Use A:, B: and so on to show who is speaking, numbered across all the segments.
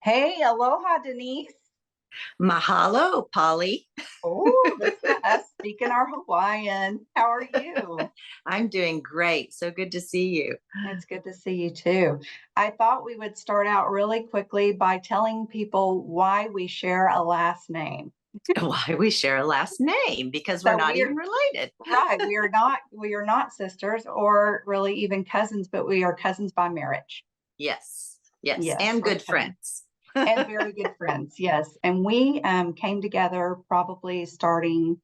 A: Hey, aloha, Denise.
B: Mahalo, Polly.
A: Oh, listen to us speaking our Hawaiian. How are you?
B: I'm doing great. So good to see you.
A: It's good to see you too. I thought we would start out really quickly by telling people why we share a last name.
B: Why we share a last name because we're
A: So
B: not
A: we are
B: even related.
A: right. We are not sisters or really even cousins, but we are cousins by marriage.
B: Yes, yes,
A: Yes,
B: and
A: we're
B: good
A: cousins.
B: friends.
A: And very good friends. Yes. And we came together probably starting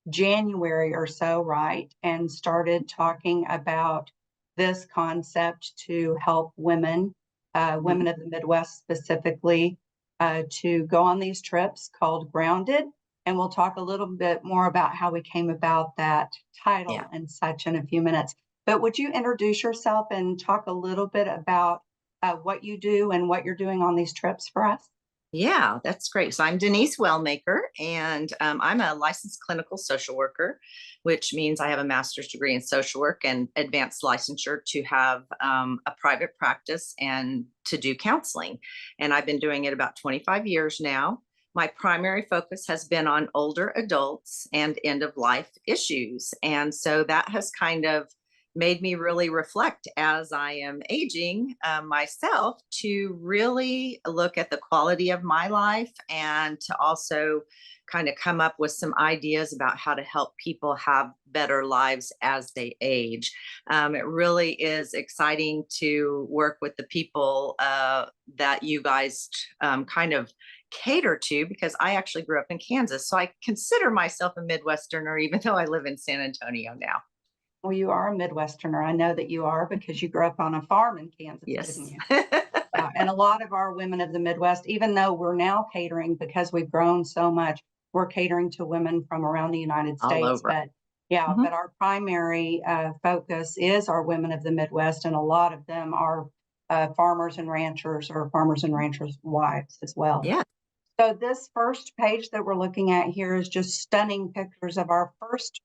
A: January or so, right? And started talking about this concept to help women, women
B: Mhm.
A: of the Midwest specifically, to go on these trips called Grounded. And we'll talk a little bit more about how we came about that
B: Yeah.
A: title and such in a few minutes. But would you introduce yourself and talk a little bit about what you do and what you're doing on these trips for us?
B: Yeah, that's great. So I'm Denise Wellmaker, and I'm a licensed clinical social worker, which means I have a master's degree in social work and advanced licensure to have a private practice and to do counseling. And I've been doing it about 25 years now. My primary focus has been on older adults and end of life issues. And so that has kind of made me really reflect as I am aging myself to really look at the quality of my life and to also kind of come up with some ideas about how to help people have better lives as they age. It really is exciting to work with the people that you guys kind of cater to because I actually grew up in Kansas. So I consider myself a Midwesterner, even though I live in San Antonio now.
A: Well, you are a Midwesterner. I know that you are because you grew up on a farm in Kansas, didn't
B: Yes.
A: you? Yeah. And a lot of our women of the Midwest, even though we're now catering because we've grown so much, we're catering to women from around the United
B: All
A: States.
B: over.
A: But yeah,
B: Mhm.
A: but our primary focus is our women of the Midwest, and a lot of them are farmers and ranchers or farmers and ranchers' wives as well.
B: Yeah.
A: So this first page that we're looking at here is just stunning pictures of our first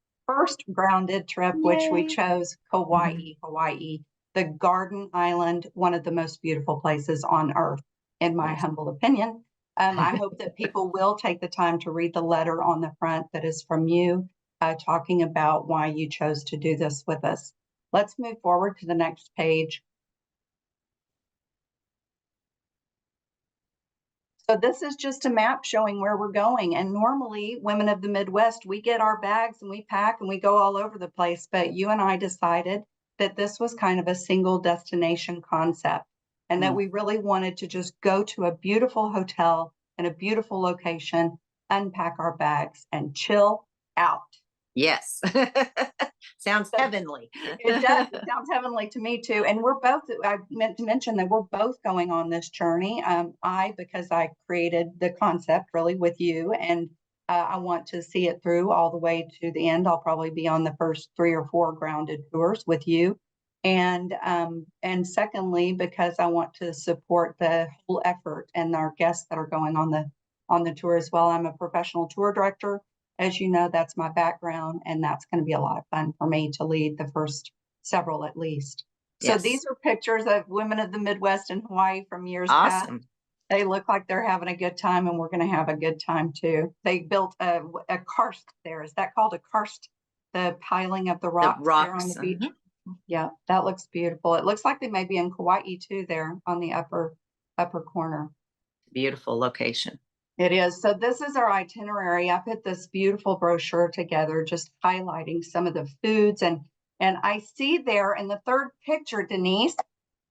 A: grounded trip, which we
B: Yay.
A: chose
B: Mhm.
A: Hawaii, the Garden Island, one of the most beautiful places on earth, in my
B: Yes.
A: humble opinion. I hope that people will take the time to read the letter on the front that is from you, talking about why you chose to do this with us. Let's move forward to the next page. So this is just a map showing where we're going. And normally, women of the Midwest, we get our bags and we pack and we go all over the place. But you and I decided that this was kind of a single destination concept and that
B: Mm.
A: we really wanted to just go to a beautiful hotel in a beautiful location, unpack our bags and chill out.
B: Yes. Sounds
A: So
B: heavenly.
A: it does. It sounds heavenly to me too. And we're both, I meant to mention that we're both going on this journey. Because I created the concept really with you, and I want to see it through all the way to the end. I'll probably be on the first three or four grounded tours with you. And secondly, because I want to support the whole effort and our guests that are going on the tour as well. I'm a professional tour director, as you know, that's my background, and that's going to be a lot of fun for me to lead the first several at least. So
B: Yes.
A: these are pictures of women of the Midwest and Hawaii from years past.
B: Awesome.
A: They look like they're having a good time, and we're going to have a good time too. They built a karst there. Is that called a karst? The piling of the
B: The
A: rocks there on the
B: rocks.
A: beach.
B: Uh-huh.
A: Yeah, that looks beautiful. It looks like they may be in Kauai too, there on the upper corner.
B: Beautiful location.
A: It is. So this is our itinerary. I put this beautiful brochure together, just highlighting some of the foods and I see there in the third picture, Denise,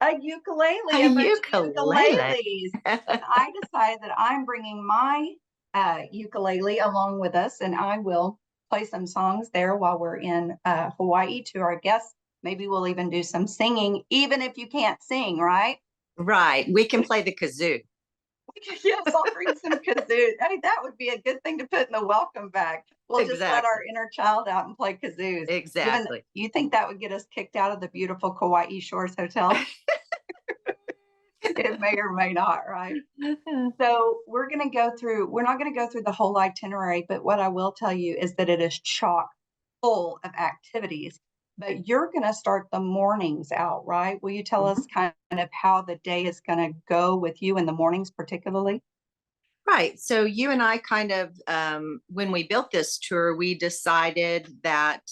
A: a
B: A
A: ukulele, a bunch of
B: ukulele.
A: ukuleles. And I decided that I'm bringing my ukulele along with us, and I will play some songs there while we're in Hawaii to our guests. Maybe we'll even do some singing, even if you can't sing, right?
B: Right. We can play the kazoo.
A: Yes, I'll bring some kazoos. I mean, that would be a good thing to put in the welcome bag. We'll just let our
B: Exactly.
A: inner child out and play kazoos. Even
B: Exactly.
A: you think that would get us kicked out of the beautiful Kauai Shores Hotel? It may or may not, right? So we're not going to go through the whole itinerary, but what I will tell you is that it is chock full of activities but you're going to start the mornings out, right? Will you tell us
B: Mhm.
A: kind of how the day is going to go with you in the mornings, particularly?
B: Right. So you and I kind of, when we built this tour, we decided that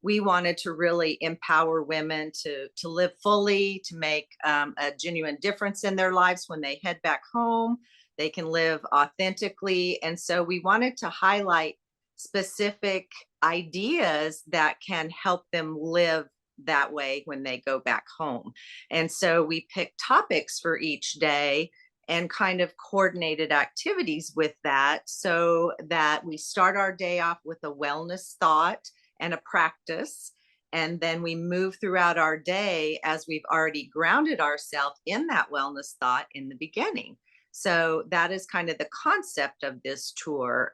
B: we wanted to really empower women to live fully, to make a genuine difference in their lives when they head back home. They can live authentically, and so we wanted to highlight specific ideas that can help them live that way when they go back home. And so we picked topics for each day and kind of coordinated activities with that so that we start our day off with a wellness thought and a practice. And then we move throughout our day as we've already grounded ourselves in that wellness thought in the beginning. So that is kind of the concept of this tour.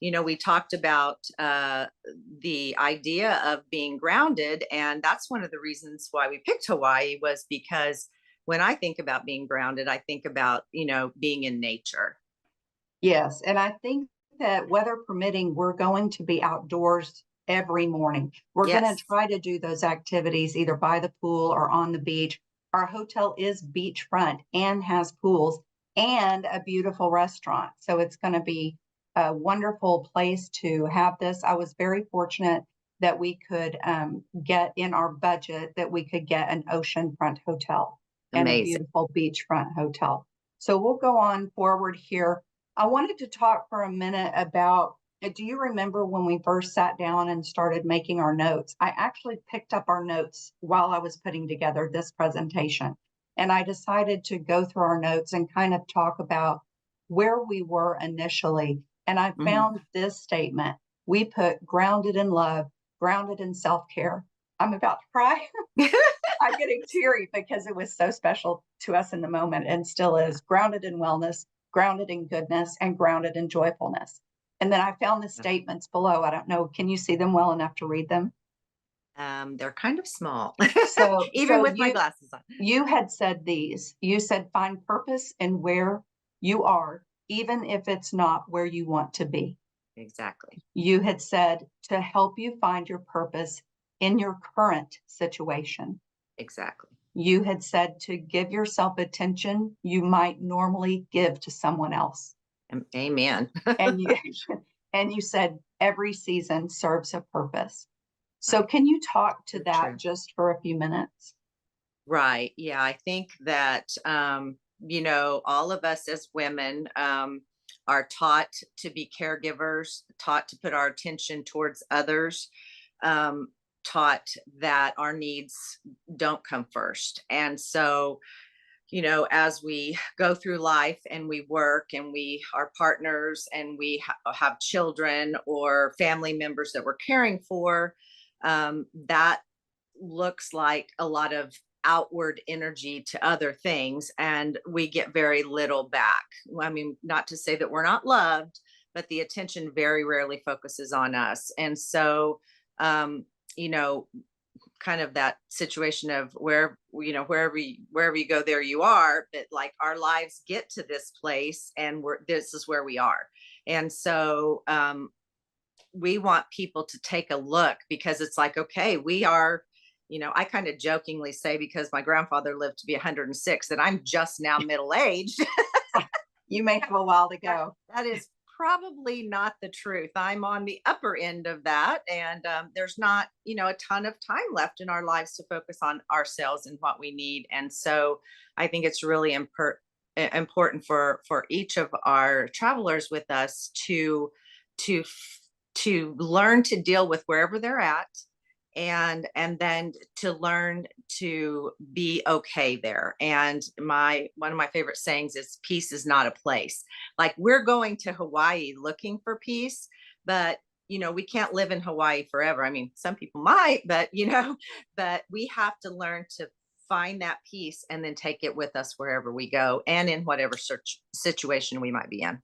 B: We talked about the idea of being grounded, and that's one of the reasons why we picked Hawaii was because when I think about being grounded, I think about, being in nature.
A: Yes, and I think that weather permitting, we're going to be outdoors every morning. We're going to
B: Yes,
A: try to do those activities either by the pool or on the beach. Our hotel is beachfront and has pools and a beautiful restaurant. So it's going to be a wonderful place to have this. I was very fortunate that we could get in our budget that we could get an oceanfront hotel and a
B: amazing.
A: beautiful beachfront hotel. So we'll go on forward here. I wanted to talk for a minute about, do you remember when we first sat down and started making our notes? I actually picked up our notes while I was putting together this presentation. And I decided to go through our notes and kind of talk about where we were initially. And I
B: Mhm.
A: found this statement. We put grounded in love, grounded in self care. I'm about to cry. I'm getting teary because it was so special to us in the moment and still is grounded in wellness, grounded in goodness, and grounded in joyfulness. And then I found the statements below. I don't know, can you see them well enough to read them?
B: They're kind of small,
A: So,
B: even
A: so
B: with my
A: you
B: glasses on.
A: you had said these. You said find purpose in where you are, even if it's not where you want to be.
B: Exactly.
A: You had said to help you find your purpose in your current situation.
B: Exactly.
A: You had said to give yourself attention you might normally give to someone else.
B: Amen.
A: And you and you said every season serves a purpose. So
B: Right.
A: can you talk to
B: So
A: that
B: true.
A: just for a few minutes?
B: Right. Yeah. I think that, all of us as women are taught to be caregivers, taught to put our attention towards others, um, taught that our needs don't come first. And so, as we go through life and we work and we are partners and we have children or family members that we're caring for, that looks like a lot of outward energy to other things, and we get very little back. I mean, not to say that we're not loved, but the attention very rarely focuses on us. And so, um, you know, kind of that situation of where wherever you go there you are, but like our lives get to this place and this is where we are. And so we want people to take a look, because it's like, okay, we are, I kind of jokingly say, because my grandfather lived to be 106, that I'm just now middle aged.
A: You may have a while to
B: that,
A: go.
B: that is probably not the truth. I'm on the upper end of that. And there's not, a ton of time left in our lives to focus on ourselves and what we need. And so I think it's really important for each of our travelers with us to to learn to deal with wherever they're at, and then to learn to be okay there. And my one of my favorite sayings is peace is not a place. Like, we're going to Hawaii looking for peace, but we can't live in Hawaii forever. I mean, some people might, but but we have to learn to find that peace and then take it with us wherever we go and in whatever search situation we might be in.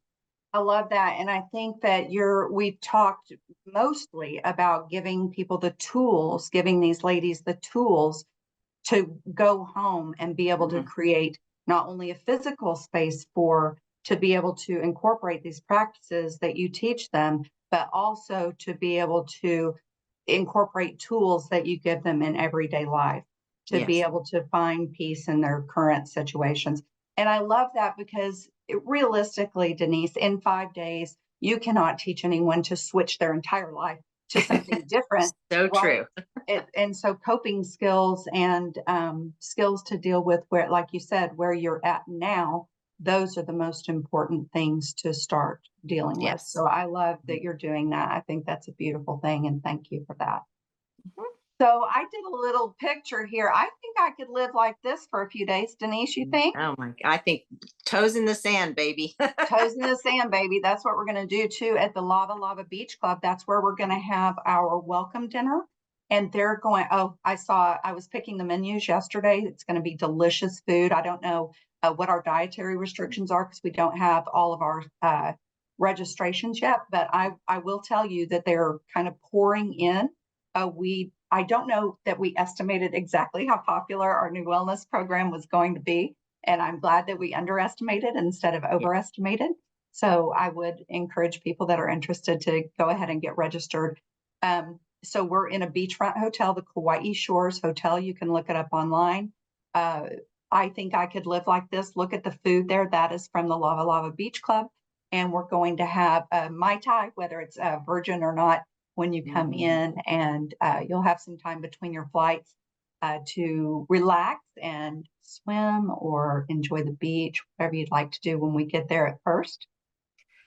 A: I love that. And I think that we've talked mostly about giving people the tools, giving these ladies the tools to go home and be able to
B: Mhm.
A: create not only a physical space for to be able to incorporate these practices that you teach them, but also to be able to incorporate tools that you give them in everyday life to be
B: Yes.
A: able to find peace in their current situations. And I love that because realistically, Denise, in 5 days, you cannot teach anyone to switch their entire life to something different.
B: So
A: Right?
B: true.
A: And so coping skills and skills to deal with where, like you said, where you're at now, those are the most important things to start dealing with.
B: Yes.
A: So I love that you're doing that. I think that's a beautiful thing. And thank you for that. So I did a little picture here. I think I could live like this for a few days. Denise, you think?
B: Oh my, I think toes in the sand, baby.
A: Toes in the sand, baby. That's what we're going to do too at the Lava Lava Beach Club. That's where we're going to have our welcome dinner. And they're going, oh, I was picking the menus yesterday. It's going to be delicious food. I don't know what our dietary restrictions are because we don't have all of our registrations yet, but I will tell you that they're kind of pouring in. I don't know that we estimated exactly how popular our new wellness program was going to be. And I'm glad that we underestimated instead of
B: Yeah.
A: overestimated. So I would encourage people that are interested to go ahead and get registered. So we're in a beachfront hotel, the Kauai Shores Hotel. You can look it up online. I think I could live like this. Look at the food there. That is from the Lava Lava Beach Club. And we're going to have a Mai Tai, whether it's virgin or not, when you come in, and you'll have some time between your flights to relax and swim or enjoy the beach, whatever you'd like to do when we get there at first.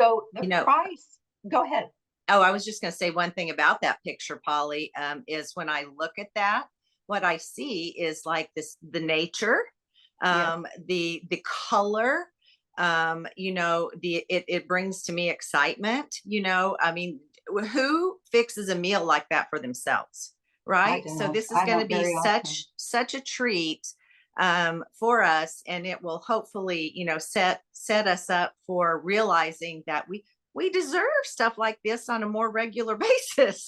A: So the
B: You know,
A: price, go ahead.
B: oh, I was just going to say one thing about that picture, Polly, is when I look at that, what I see is like this, the nature,
A: Yes,
B: the color, it brings to me excitement, I mean, who fixes a meal like that for themselves?
A: I
B: Right. So
A: don't.
B: this is
A: I
B: going to
A: don't
B: be
A: very often.
B: such a treat for us, and it will hopefully, set us up for realizing that we deserve stuff like this on a more regular basis.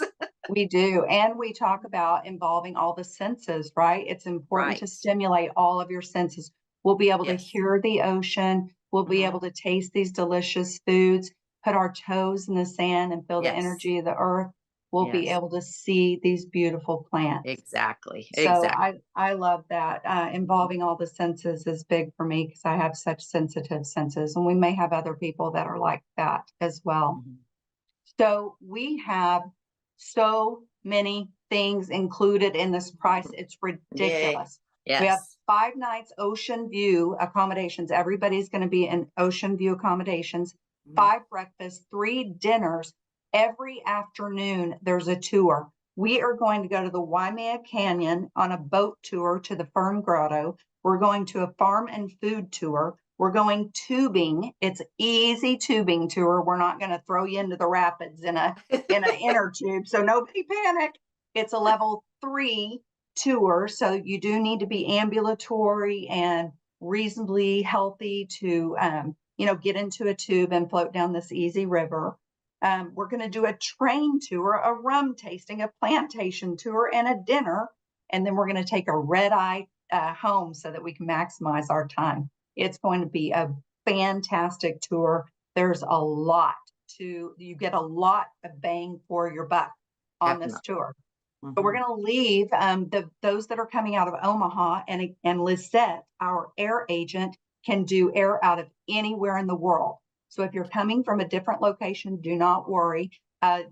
A: We do. And we talk about involving all the senses, right? It's important
B: Right.
A: to stimulate all of your senses. We'll be able to
B: Yes.
A: hear the ocean. We'll be
B: Mhm.
A: able to taste these delicious foods, put our toes in the sand and feel the
B: Yes.
A: energy of the earth. We'll be
B: Yes.
A: able to see these beautiful plants.
B: Exactly.
A: So
B: Exactly.
A: I love that. Involving all the senses is big for me because I have such sensitive senses, and we may have other people that are like that as well.
B: Mhm.
A: So we have so many things included in this price. It's
B: Yay.
A: ridiculous. We have
B: Yes.
A: 5 nights ocean view accommodations. Everybody's going to be in ocean view accommodations,
B: Mhm.
A: 5 breakfasts, 3 dinners. Every afternoon, there's a tour. We are going to go to the Waimea Canyon on a boat tour to the Fern Grotto. We're going to a farm and food tour. We're going tubing. It's easy tubing tour. We're not going to throw you into the rapids in an inner tube. So nobody panic. It's a level 3 tour. So you do need to be ambulatory and reasonably healthy to get into a tube and float down this easy river. We're going to do a train tour, a rum tasting, a plantation tour, and a dinner. And then we're going to take a red eye home so that we can maximize our time. It's going to be a fantastic tour. There's a lot you get a lot of bang for your buck on this
B: Definitely.
A: tour. But we're
B: Mhm.
A: going to leave those that are coming out of Omaha and Lisette, our air agent, can do air out of anywhere in the world. So if you're coming from a different location, do not worry.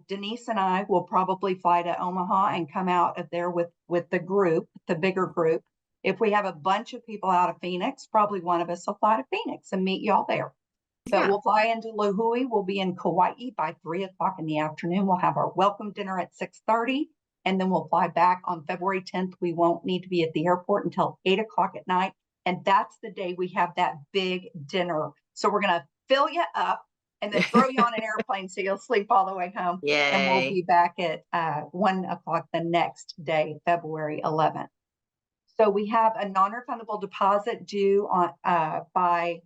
A: Denise and I will probably fly to Omaha and come out of there with the group, the bigger group. If we have a bunch of people out of Phoenix, probably one of us will fly to Phoenix and meet y'all there. But
B: Yeah.
A: we'll fly into Lahui. We'll be in Kauai by 3 o'clock in the afternoon. We'll have our welcome dinner at 6:30, and then we'll fly back on February 10th. We won't need to be at the airport until 8 o'clock at night. And that's the day we have that big dinner. So we're going to fill you up and then throw you on an airplane so you'll sleep all the way home. And we'll
B: Yay.
A: be back at 1 o'clock the next day, February 11th. So we have a non-refundable deposit due on by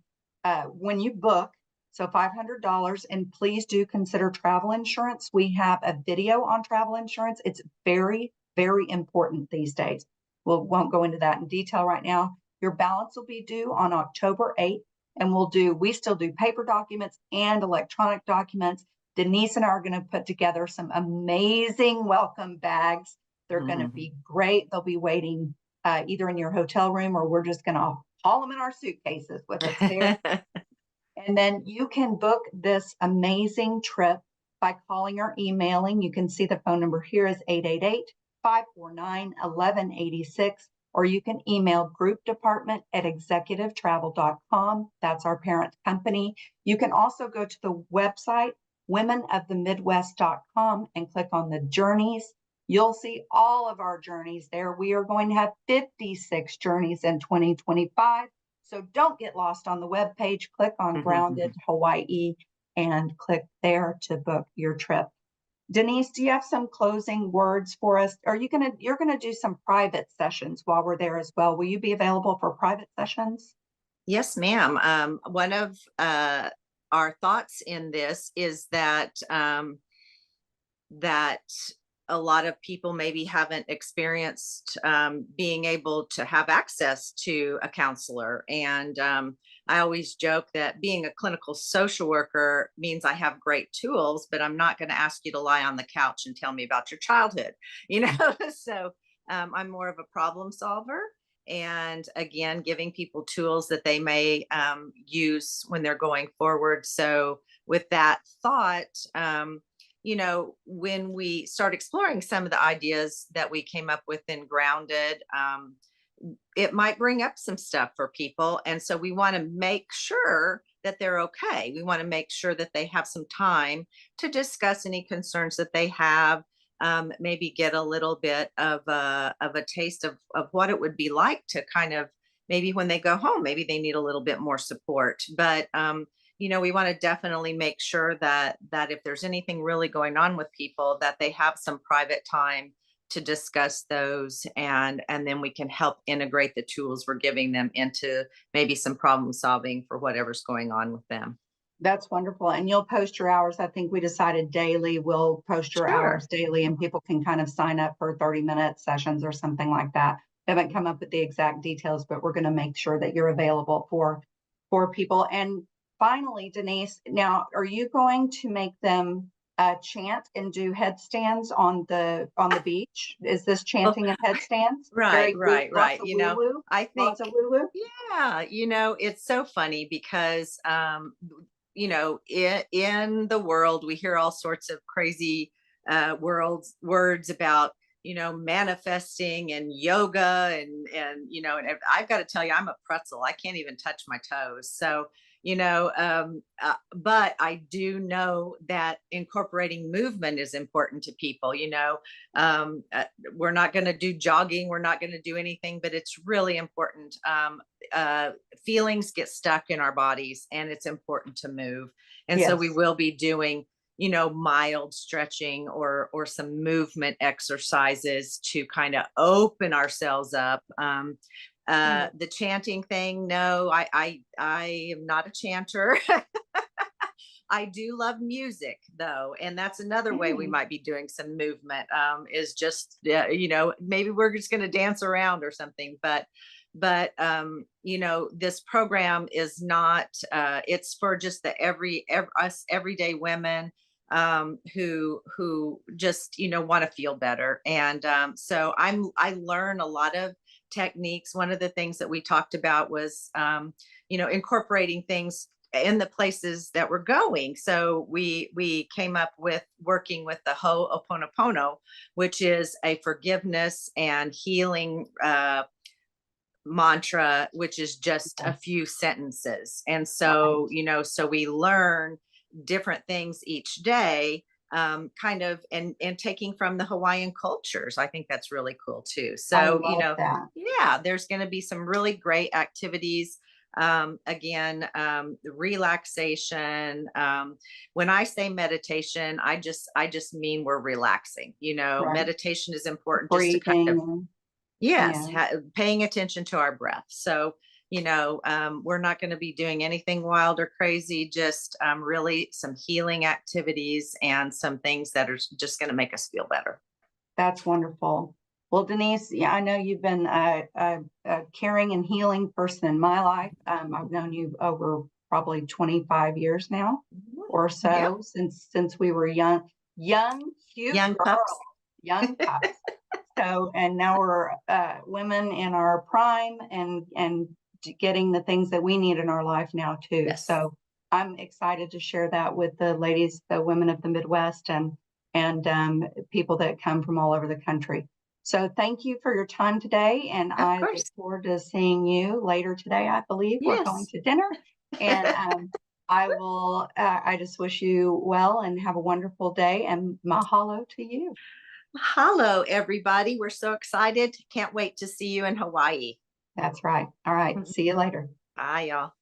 A: when you book, so $500. And please do consider travel insurance. We have a video on travel insurance. It's very, very important these days. We won't go into that in detail right now. Your balance will be due on October 8th, and we still do paper documents and electronic documents. Denise and I are going to put together some amazing welcome bags. They're going to be great. They'll be waiting either in your hotel room, or we're just going to haul them in our suitcases with us there. And then you can book this amazing trip by calling or emailing. You can see the phone number here is 888-549-1186, or you can email groupdepartment@executivetravel.com. That's our parent company. You can also go to the website, womenofthemidwest.com, and click on the journeys. You'll see all of our journeys there. We are going to have 56 journeys in 2025. So don't get lost on the webpage. Click on Grounded Hawaii and click there to book your trip. Denise, do you have some closing words for us? You're gonna do some private sessions while we're there as well. Will you be available for private sessions?
B: Yes, ma'am. One of our thoughts in this is that that a lot of people maybe haven't experienced being able to have access to a counselor. And I always joke that being a clinical social worker means I have great tools, but I'm not going to ask you to lie on the couch and tell me about your childhood, you know? So I'm more of a problem solver. And again, giving people tools that they may use when they're going forward. So with that thought, you know, when we start exploring some of the ideas that we came up with in Grounded, it might bring up some stuff for people. And so we want to make sure that they're okay. We want to make sure that they have some time to discuss any concerns that they have, maybe get a little bit of a taste of what it would be like to kind of, maybe when they go home, maybe they need a little bit more support. But you know, we want to definitely make sure that if there's anything really going on with people, that they have some private time to discuss those, and then we can help integrate the tools we're giving them into maybe some problem solving for whatever's going on with them.
A: That's wonderful. And you'll post your hours. I think we decided daily. We'll post your
B: Sure.
A: hours daily, and people can kind of sign up for 30-minute sessions or something like that. I haven't come up with the exact details, but we're going to make sure that you're available for people. And finally, Denise, now, are you going to make them chant and do headstands on the beach? Is this chanting and headstands?
B: Right, right, right. You know, I think,
A: Lots of woo-woo.
B: yeah, you know, it's so funny because, you know, in the world, we hear all sorts of crazy words about, you know, manifesting and yoga you know, and I've got to tell you, I'm a pretzel. I can't even touch my toes. So, you know, but I do know that incorporating movement is important to people. You know, we're not going to do jogging, we're not going to do anything, but it's really important. Feelings get stuck in our bodies, and it's important to move. And so we will be doing, you know, mild stretching or some movement exercises to kind of open ourselves up. The chanting thing, no, I am not a chanter. I do love music though, and that's another way we might be doing some movement, is just you know, maybe we're just going to dance around or something. But you know, this program is not it's for just the us everyday women who just, you know, want to feel better. And so I learn a lot of techniques. One of the things that we talked about was you know, incorporating things in the places that we're going. So we came up with working with the Ho'oponopono, which is a forgiveness and healing mantra, which is just a few sentences. And so, you know, so we learn different things each day, kind of, and taking from the Hawaiian cultures. I think that's really cool too. So, you know, yeah, there's going to be some really great activities. Again, relaxation. When I say meditation, I just mean we're relaxing. You know, meditation is important just to kind of, yes, paying attention to our breath. So, you know, we're not going to be doing anything wild or crazy, just really some healing activities and some things that are just going to make us feel better.
A: That's wonderful. Well, Denise, yeah, I know you've been a caring and healing person in my life. I've known you over probably 25 years now. or
B: Yeah.
A: so since we were cute
B: Young
A: girls,
B: pups.
A: young pups. So, and now we're women in our prime and getting the things that we need in our life now too.
B: Yes.
A: So I'm excited to share that with the ladies, the women of the Midwest, and people that come from all over the country. So thank you for your time today, and
B: Of
A: I look
B: course.
A: forward to seeing you later today. I believe we're going
B: Yes.
A: to dinner, and I will. I just wish you well and have a wonderful day, and mahalo to you.
B: Hello, everybody. We're so excited. Can't wait to see you in Hawaii.
A: That's right. All right. See you later.
B: Bye, y'all.